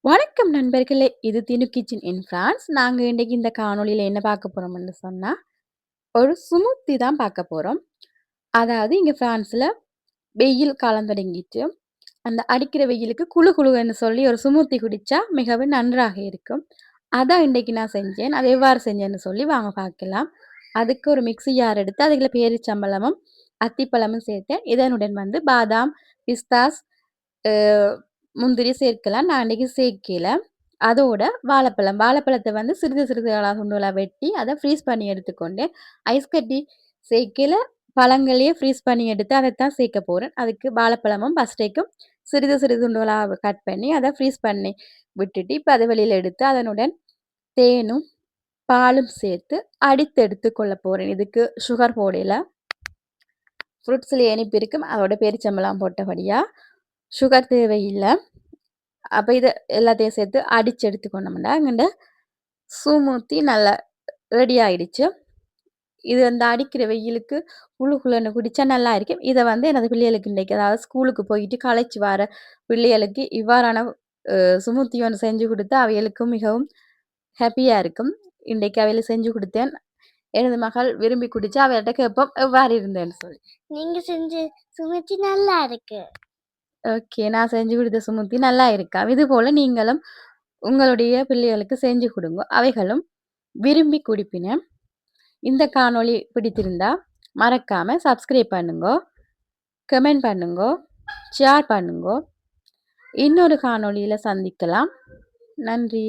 வணக்கம் நண்பர்களே! இது தினு கிச்சன் இன் ஃபிரான்ஸ். நாங்க இன்றைக்கு இந்த காணொளியில என்ன பார்க்க போறோம்ன்னு சொன்னா, ஒரு ஸ்மூத்தி தான் பார்க்க போறோம். அதாவது இங்க ஃபிரான்ஸ்ல வெயில் காலம் தொடங்கிட்டு, அந்த அடிக்கிற வெயிலுக்கு குளு குளுன்னு சொல்லி ஒரு ஸ்மூத்தி குடிச்சா மிகவும் நன்றாக இருக்கும். அதான் இன்றைக்கு நான் செஞ்சேன். அது எவ்வாறு செஞ்சேன்னு சொல்லி வாங்க பார்க்கலாம். அதுக்கு ஒரு மிக்ஸி ஜார் எடுத்து அதில பேரிச்சம்பழமும், அத்திப்பழமும் சேர்த்தேன். இதனுடன் பாதாம், பிஸ்தாஸ் அ முந்திரி சேர்க்கலாம். நான் அன்னைக்கு சேர்க்கல. அதோட வாழைப்பழம். வாழைப்பழத்த சிறிது சிறிதளா துண்டுகளா வெட்டி, அத ஃப்ரீஸ் பண்ணி எடுத்துக்கொண்டேன். ஐஸ் கட்டி சேர்க்கையில பழங்களையே ஃப்ரீஸ் பண்ணி எடுத்து அதத்தான் சேர்க்க போறேன். அதுக்கு வாழைப்பழமும் ஃபர்ஸ்டேக்கும் சிறிது சிறிது துண்டுகளா கட் பண்ணி, அத ஃப்ரீஸ் பண்ணி விட்டுட்டு, இப்ப அத வெளியில எடுத்து அதனுடன் தேனும், பாலும் சேர்த்து அடித்து எடுத்துக் கொள்ள போறேன். இதுக்கு சுகர் போடையில. ஃப்ரூட்ஸ்ல இனிப்பு இருக்கும். அதோட பேரிச்சம்பழம் போட்டபடியா, சுகர் தேவையில்ல. அப்ப இத எல்லாத்தையும் சேர்த்து அடிச்சு எடுத்துக்கொண்டோம்னா, எங்கள்ட ஸ்மூத்தி நல்லா ரெடி ஆயிடுச்சு. இது அடிக்கிற வெயிலுக்கு குளு குளுன்னு குடிச்சா நல்லா இருக்கும். இத எனது பிள்ளைகளுக்கு இன்றைக்கு அதாவது ஸ்கூலுக்கு போயிட்டு களைச்சு வர பிள்ளைகளுக்கு இவ்வாறான அ ஸ்மூத்தி ஒண்ணு செஞ்சு குடுத்தா அவைகளுக்கு மிகவும் ஹேப்பியா இருக்கும். இன்றைக்கு அவைகளுக்கு செஞ்சு குடுத்தேன். எனது மகள் விரும்பி குடிச்சா. அவள்ட்ட கேட்போம் எவ்வாறு இருந்தேன்னு சொல்லி. நீங்க செஞ்ச சுமத்தி நல்லா இருக்கு. ஓகே. நான் செஞ்சு குடுத்த ஸ்மூத்தி நல்லா இருக்கா? இதுபோல நீங்களும் உங்களுடைய பிள்ளைகளுக்கு செஞ்சு குடுங்க. அவைகளும் விரும்பி குடிப்பின. இந்த காணொளி பிடித்திருந்தா மறக்காம சப்ஸ்கிரைப் பண்ணுங்கோ, கமெண்ட் பண்ணுங்கோ, ஷேர் பண்ணுங்கோ. இன்னொரு காணொளியில சந்திக்கலாம். நன்றி.